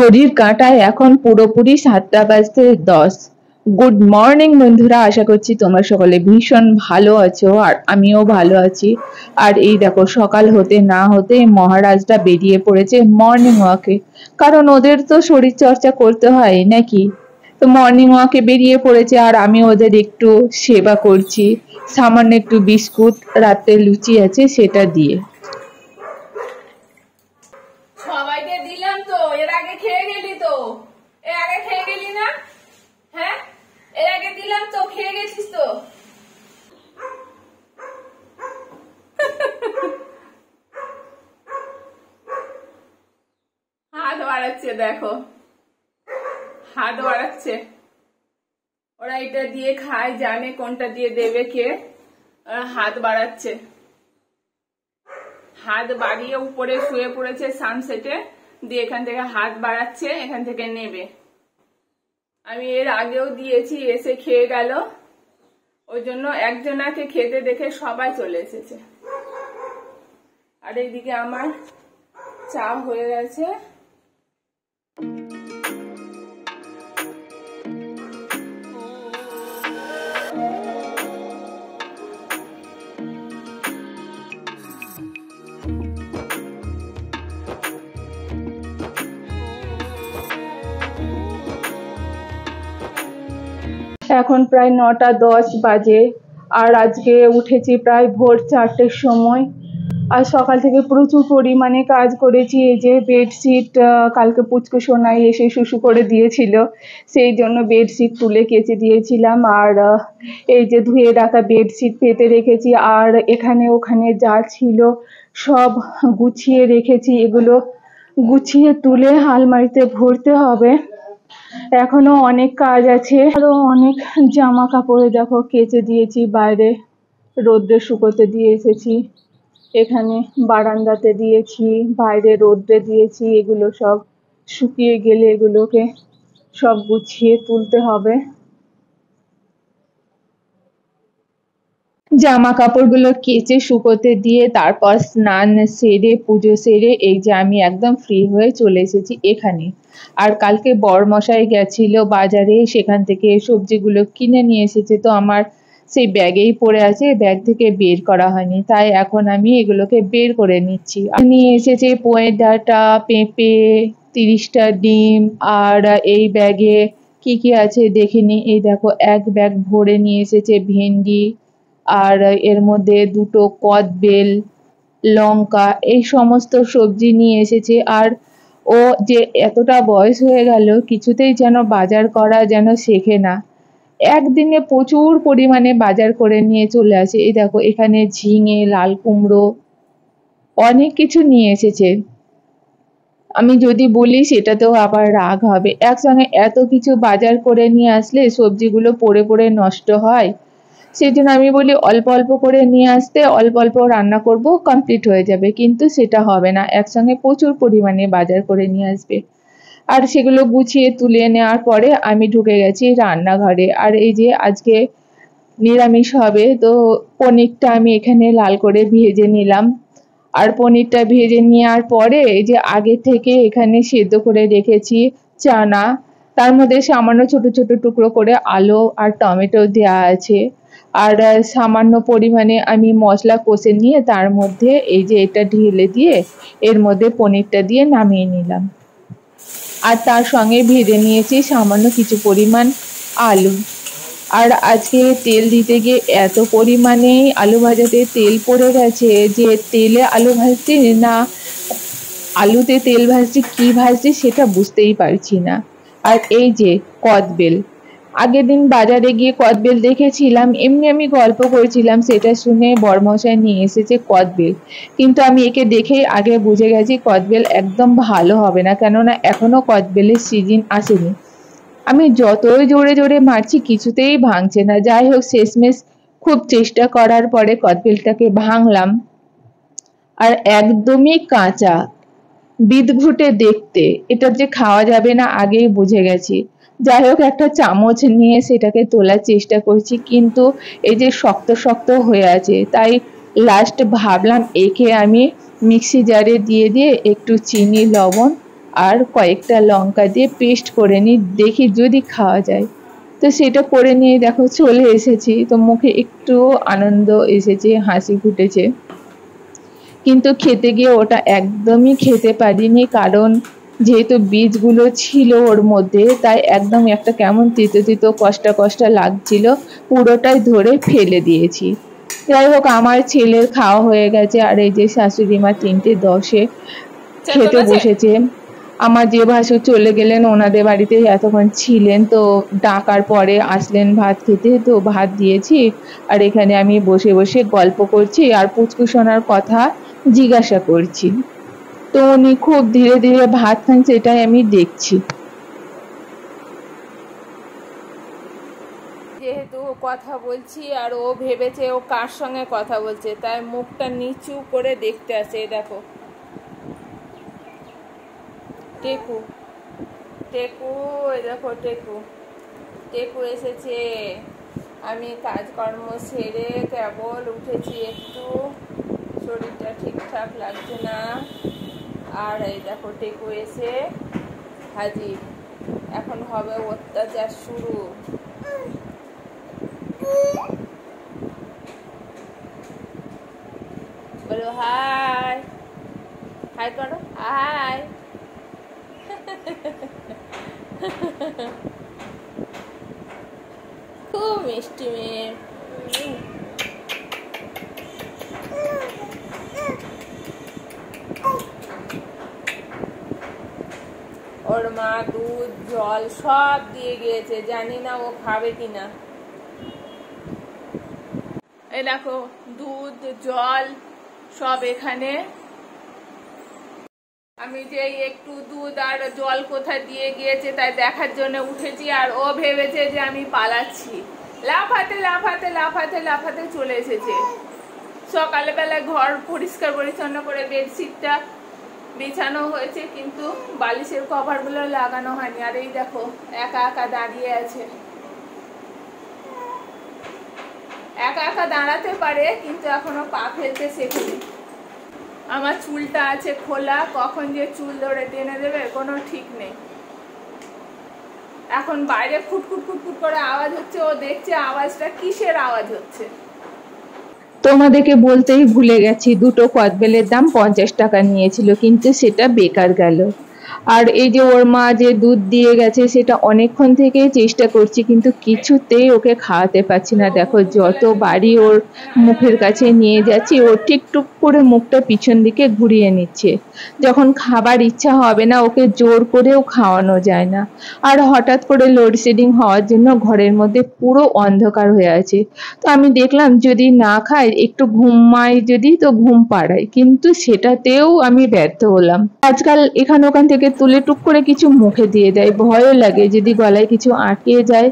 ঘড়ির কাঁটায় এখন পুরোপুরি 7:10। গুড মর্নিং বন্ধুরা, আশা করছি তোমরা সকলে ভীষণ ভালো আছো আর আমিও ভালো আছি। আর এই দেখো, সকাল হতে না হতে মহারাজটা বেরিয়ে পড়েছে মর্নিং ওয়াকে, কারণ ওদের তো শরীর চর্চা করতে হয় নাকি। তো মর্নিং ওয়াকে বেরিয়ে পড়েছে আর আমি ওদের একটু সেবা করছি, সামান্য একটু বিস্কুট, রাতে লুচি আছে সেটা দিয়ে। সবাইকে দিলাম তো, এর আগে খেয়ে গেলি তো, এর আগে খেয়ে গেলি না? হ্যাঁ, এর আগে দিলাম তো, খেয়ে গেছিস তো। হাত বাড়াচ্ছে, দেখো হাত বাড়াচ্ছে। ওরা এটা দিয়ে খায়, জানে কোনটা দিয়ে দেবে কে, ওরা হাত বাড়াচ্ছে। হাত বাড়িয়ে উপরে শুয়ে পড়েছে সানসেটে, দিয়ে এখান থেকে হাত বাড়াচ্ছে, এখান থেকে নেবে। আমি এর আগেও দিয়েছি, এসে খেয়ে গেল। ওই জন্য একজনাকে খেতে দেখে সবাই চলে এসেছে। আর এইদিকে আমার চা হয়ে গেছে। এখন প্রায় 9:10 বাজে আর আজকে উঠেছি প্রায় ভোর 4টের সময়। আর সকাল থেকে প্রচুর পরিমাণে কাজ করেছি। এই যে বেডশিট কালকে পুচকু সোনাই এসে শুশু করে দিয়েছিল, সেই জন্য বেডশিট তুলে কেচে দিয়েছিলাম। আর এই যে ধুয়ে রাখা বেডশিট পেতে রেখেছি, আর এখানে ওখানে যা ছিল সব গুছিয়ে রেখেছি। এগুলো গুছিয়ে তুলে আলমারিতে ভরতে হবে। এখনো অনেক কাজ আছে, আরো অনেক জামা কাপড় দেখো কেচে দিয়েছি, বাইরে রোদ্রে শুকোতে দিয়ে এসেছি, এখানে বারান্দাতে দিয়েছি, বাইরে রোদ্রে দিয়েছি। এগুলো সব শুকিয়ে গেলে এগুলোকে সব গুছিয়ে তুলতে হবে। জামা কাপড়গুলো কেচে শুকোতে দিয়ে তারপর স্নান সেরে পুজো সেরে এই যে আমি একদম ফ্রি হয়ে চলে এসেছি এখানে। আর কালকে বরমশাই গেছিল বাজারে, সেখান থেকে সবজিগুলো কিনে নিয়ে এসেছে, তো আমার সেই ব্যাগেই পড়ে আছে, ব্যাগ থেকে বের করা হয়নি, তাই এখন আমি এগুলোকে বের করে নিচ্ছি। নিয়ে এসেছে পোয়ের ডাঁটা, পেঁপে, 30টা ডিম। আর এই ব্যাগে কি কি আছে দেখে নি। এই দেখো, এক ব্যাগ ভরে নিয়ে এসেছে ভেন্ডি, আর এর মধ্যে 2টো কদবেল, লঙ্কা, এই সমস্ত সবজি নিয়ে এসেছে। আর ও যে এতটা বয়স হয়ে গেল, কিছুতেই যেন বাজার করা যেন শেখে না, একদিনে প্রচুর পরিমাণে বাজার করে নিয়ে চলে আসে। এই দেখো, এখানে ঝিঙে, লাল কুমড়ো, অনেক কিছু নিয়ে এসেছে। আমি যদি বলি সেটাতেও আবার রাগ হবে, একসঙ্গে এত কিছু বাজার করে নিয়ে আসলে সবজিগুলো পড়ে পড়ে নষ্ট হয়। সেই জন্য আমি বলি অল্প অল্প করে নিয়ে আসতে, অল্প অল্প রান্না করব, কমপ্লিট হয়ে যাবে। কিন্তু সেটা হবে না, একসঙ্গে প্রচুর পরিমাণে বাজার করে নিয়ে আসবে। আর সেগুলো গুছিয়ে তুলে নেওয়ার পরে আমি ঢুকে গেছি রান্নাঘরে। আর এই যে আজকে নিরামিষ হবে, তো পনিরটা আমি এখানে লাল করে ভেজে নিলাম। আর পনিরটা ভেজে নেওয়ার পরে এই যে আগে থেকে এখানে সেদ্ধ করে রেখেছি চানা, তার মধ্যে সামান্য ছোট ছোট টুকরো করে আলু আর টমেটো দেওয়া আছে। আর সামান্য পরিমাণে আমি মশলা কষে নিয়ে তার মধ্যে এই যে এটা ঢেলে দিয়ে এর মধ্যে পনিরটা দিয়ে নামিয়ে নিলাম। আর তার সঙ্গে ভেজে নিয়েছি সামান্য কিছু পরিমাণ আলু। আর আজকে তেল দিতে গিয়ে এত পরিমাণে আলু ভাজাতে তেল পড়ে গেছে যে তেলে আলু ভাজছি না আলুতে তেল ভাজছি, কি ভাজছি সেটা বুঝতেই পারছি না। আর এই যে কদবেল, আগের দিন বাজারে গিয়ে কদবেল দেখেছিলাম, এমনি আমি গল্প করেছিলাম, সেটা শুনে বরমশাই নিয়ে এসেছে কদবেল। কিন্তু আমি একে দেখে আগে বুঝে গেছি কদবেল একদম ভালো হবে না, কেননা এখনো কদবেলের সিজন আসেনি। আমি যতই জোরে জোরে মারছি কিছুতেই ভাঙছে না। যাই হোক, শেষমেশ খুব চেষ্টা করার পরে কদবেলটাকে ভাঙলাম। আর একদমই কাঁচা, বিদঘুটে দেখতে, এটা যে খাওয়া যাবে না আগেই বুঝে গেছি। যাই হোক, একটা চামচ নিয়ে সেটাকে তোলার চেষ্টা করছি, কিন্তু এই যে শক্ত শক্ত হয়ে আছে, তাই লাস্ট ভাবলাম একে আমি মিক্সি জারে দিয়ে দিয়ে একটু চিনি, লবণ আর কয়েকটা লঙ্কা দিয়ে পেস্ট করে নিই, দেখি যদি খাওয়া যায়। তো সেটা করে নিয়ে দেখো চলে এসেছি, তো মুখে একটু আনন্দ এসেছে, হাসি ফুটেছে। কিন্তু খেতে গিয়ে ওটা একদমই খেতে পারিনি, কারণ যেহেতু বীজগুলো ছিল ওর মধ্যে, তাই একদম একটা কেমন তিতো তিতো কষ্টা কষ্টা লাগছিল, পুরোটাই ধরে ফেলে দিয়েছি। যাই হোক, আমার ছেলের খাওয়া হয়ে গেছে, আর এই যে শাশুড়ি মা 3:10 খেতে বসেছে। আমার যে ভাসুর চলে গেলেন, ওনাদের বাড়িতে এতক্ষণ ছিলেন, তো ডাকার পরে আসলেন ভাত খেতে, তো ভাত দিয়েছি। আর এখানে আমি বসে বসে গল্প করছি আর পুচকু সোনার কথা জিজ্ঞাসা করছি। তো উনি খুব ধীরে ধীরে ভাত খান, সেটাই আমি দেখছি। যেহেতু কথা বলছি আর ও ভেবেছে ও কার সঙ্গে কথা বলছে, তাই মুখটা নিচু করে দেখতে আসে। দেখো টেকু, টেকু, এই দেখো টেকু, টেকু এসেছে। আমি কাজকর্ম সেরে কেবল উঠেছি, একটু শরীরটা ঠিকঠাক লাগছে না। আর এই দেখো টেকু এসে হাজির। এখন হবে অত্যাচার শুরু। বলো হাই, হাই করো, হাই। খুব মিষ্টি মেয়ে। ওর মা দুধ জল সব দিয়ে গিয়েছে, জানি না ও খাবে কিনা। এই দেখো দুধ জল সব এখানে। আমি যে একটু দুধ আর জল কোথায় দিয়ে গিয়েছে তাই দেখার জন্য উঠেছি, আর ও ভেবেছে যে আমি পালাচ্ছি। লাফাতে লাফাতে লাফাতে লাফাতে চলে এসেছে। সকালবেলা ঘর পরিষ্কার পরিচ্ছন্ন করে বেডশিটটা বিছানো হয়েছে, কিন্তু বালিশের কভারগুলো লাগানো হয়নি। আর এই দেখো একা একা দাঁড়িয়ে আছে। একা একা দাঁড়াতে পারে, কিন্তু এখনো পা ফেলতে শেখেনি। আমার চুলটা আছে খোলা, কখন যে চুল ধরে টেনে দেবে কোনো ঠিক নেই। এখন বাইরে ফুটফুট ফুটফুট করে আওয়াজ হচ্ছে, ও দেখছে আওয়াজটা কিসের আওয়াজ হচ্ছে। তোমাদেরকে বলতেই ভুলে গেছি, দুটো কদবেলের দাম 50 টাকা নিয়েছিল, কিন্তু সেটা বেকার গেল। আর এই যে ওর মা যে দুধ দিয়ে গেছে, সেটা অনেকক্ষণ থেকেই চেষ্টা করছি, কিন্তু কিছুতেই ওকে খাওয়াতে পারছি না। দেখো যতবারই ওর মুখের কাছে নিয়ে যাচ্ছি, ও ঠিক টুক করে মুখটা পিছন দিকে ঘুরিয়ে নিচ্ছে। যখন খাবার ইচ্ছা হবে না, ওকে জোর করেও খাওয়ানো যায় না। আর হঠাৎ করে লোডশেডিং হওয়ার জন্য ঘরের মধ্যে পুরো অন্ধকার হয়ে আছে। তো আমি দেখলাম যদি না খায়, একটু ঘুমাই যদি, তো ঘুম পাড়াই, কিন্তু সেটাতেও আমি ব্যর্থ হলাম। আজকাল এখান ওখান থেকে তুলে টুক করে কিছু মুখে দিয়ে দেয়, ভয়ও লাগে যদি গলায় কিছু আটকে যায়।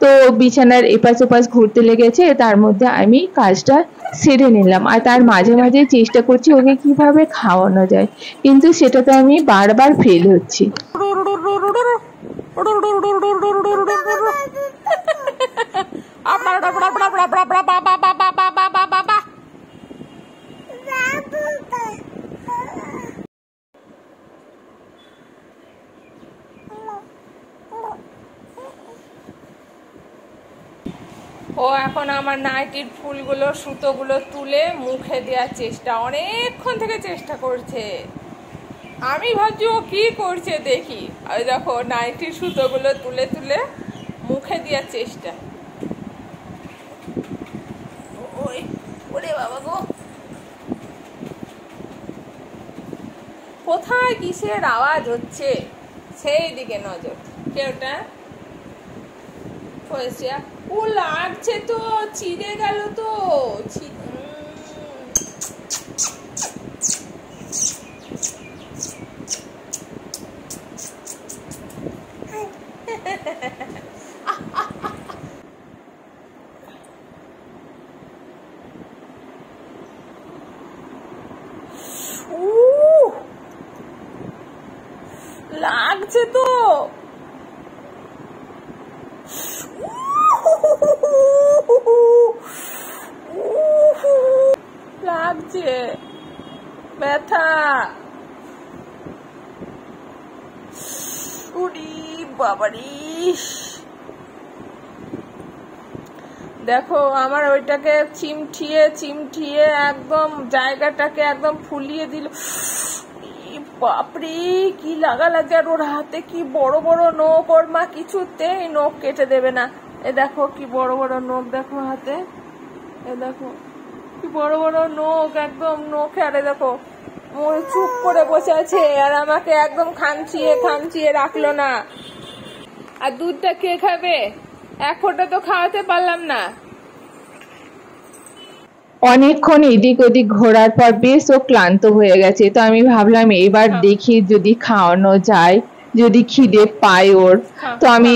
তো বিছানার এপাশ ওপাশ ঘুরতে লেগেছে, তার মধ্যে আমি কাজটা সেরে নিলাম। আর তার মাঝে মাঝে চেষ্টা করছি ওকে কিভাবে খাওয়ানো যায়, কিন্তু সেটাতে আমি বারবার ফেল হচ্ছি। ও এখন আমার নাইটির ফুলগুলো সুতোগুলো তুলে মুখে দেওয়ার চেষ্টা, অনেকক্ষণ থেকে চেষ্টা করছে। আমি ভাবছি ও কি করছে দেখি। আর দেখো নাইটির সুতোগুলো তুলে তুলে মুখে দেওয়ার চেষ্টা। ওরে বাবা গো, কোথায় কিসের আওয়াজ হচ্ছে সেই দিকে নজর। কেউটা ও লাগছে তো, ছিঁড়ে গেল তো। লাগছে তো, লাগছে ব্যথা। ওরে বাবারে, দেখো আমার ওইটাকে চিমঠিয়ে একদম জায়গাটাকে একদম ফুলিয়ে দিল। বাপরে কি লাগা লাগে, আর ওর হাতে কি বড় বড় নখ, ওর মা কিছুতেই নখ কেটে দেবে না। এ দেখো কি বড় বড় নখ, দেখো হাতে, এ দেখো কি বড় বড় নখ, একদম নখে। আরে দেখো চুপ করে বসে আছে আর আমাকে একদম খামচিয়ে রাখলো না। আর দুধটা কে খাবে? এক ফোঁটা তো খাওয়াতে পারলাম না। অনেকক্ষণ এদিক ওদিক ঘোরার পর বেশ ও ক্লান্ত হয়ে গেছে, তো আমি ভাবলাম এবার দেখি যদি খাওয়ানো যায়, যদি খিদে পায় ওর। তো আমি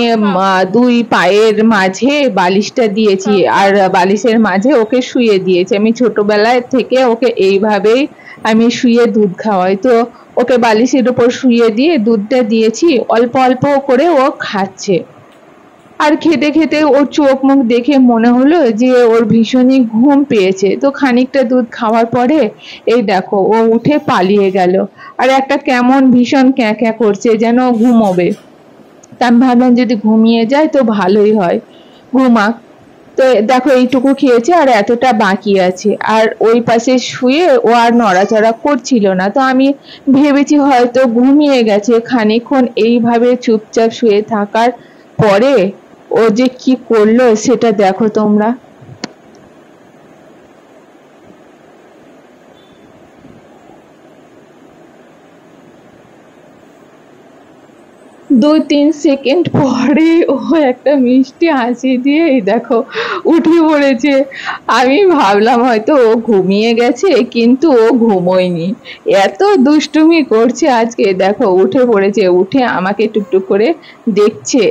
দুই পায়ের মাঝে বালিশটা দিয়েছি আর বালিশের মাঝে ওকে শুয়ে দিয়েছি। আমি ছোটবেলায় থেকে ওকে এইভাবেই আমি শুয়ে দুধ খাওয়াই। তো ওকে বালিশের উপর শুয়ে দিয়ে দুধটা দিয়েছি, অল্প অল্প করে ও খাচ্ছে। আর খেতে খেতে ওর চোখ মুখ দেখে মনে হলো যে ওর ভীষণই ঘুম পেয়েছে। তো খানিকটা দুধ খাওয়ার পরে এই দেখো ও উঠে পালিয়ে গেল, আর একটা কেমন ভীষণ ক্যাঁ ক্যাঁ করছে যেন ঘুমোবে। তা আমি ভাবলাম যদি ঘুমিয়ে যায় তো ভালোই হয়, ঘুমাক। তো দেখো এইটুকু খেয়েছে আর এতটা বাকি আছে, আর ওই পাশে শুয়ে ও আর নড়াচড়া করছিল না। তো আমি ভেবেছি হয়তো ঘুমিয়ে গেছে। খানিকক্ষণ এইভাবে চুপচাপ শুয়ে থাকার পরে ও যে কি করলো সেটা দেখো তোমরা। 2-3 সেকেন্ড পরে ও একটা মিষ্টি হাসি দিয়ে এই দেখো উঠে পড়েছে। আমি ভাবলাম হয়তো ও ঘুমিয়ে গেছে, কিন্তু ও ঘুমোয়নি, এত দুষ্টুমি করছে আজকে। দেখো উঠে পড়েছে, উঠে আমাকে টুকটুক করে দেখছে।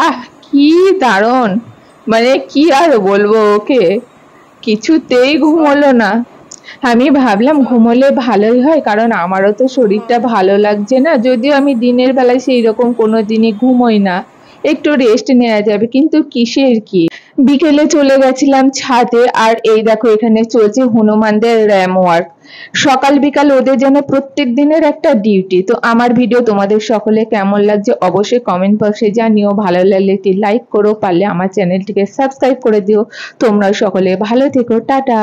আহ কি দারুণ, মানে কি আর বলবো ওকে, কিছুতেই ঘুমোলো না। আমি ভাবলাম ঘুমোলে ভালোই হয়, কারণ আমারও তো শরীরটা ভালো লাগছে না। যদিও আমি দিনের বেলায় সেই রকম কোনো দিনই ঘুমোই না, একটু রেস্ট নেওয়া যাবে, কিন্তু কিসের কি। বিকেলে চলে গেছিলাম ছাদে, আর এই দেখো এখানে চলছে হনুমানদের র্যাম ওয়ার্ক। সকাল বিকাল ওদের যেন প্রত্যেক দিনের একটা ডিউটি। তো আমার ভিডিও তোমাদের সকলে কেমন লাগছে অবশ্যই কমেন্ট বক্সে জানিও। ভালো লাগলে একটি লাইক করো, পারলে আমার চ্যানেলটিকে সাবস্ক্রাইব করে দিও। তোমরা সকলে ভালো থেকো, টাটা।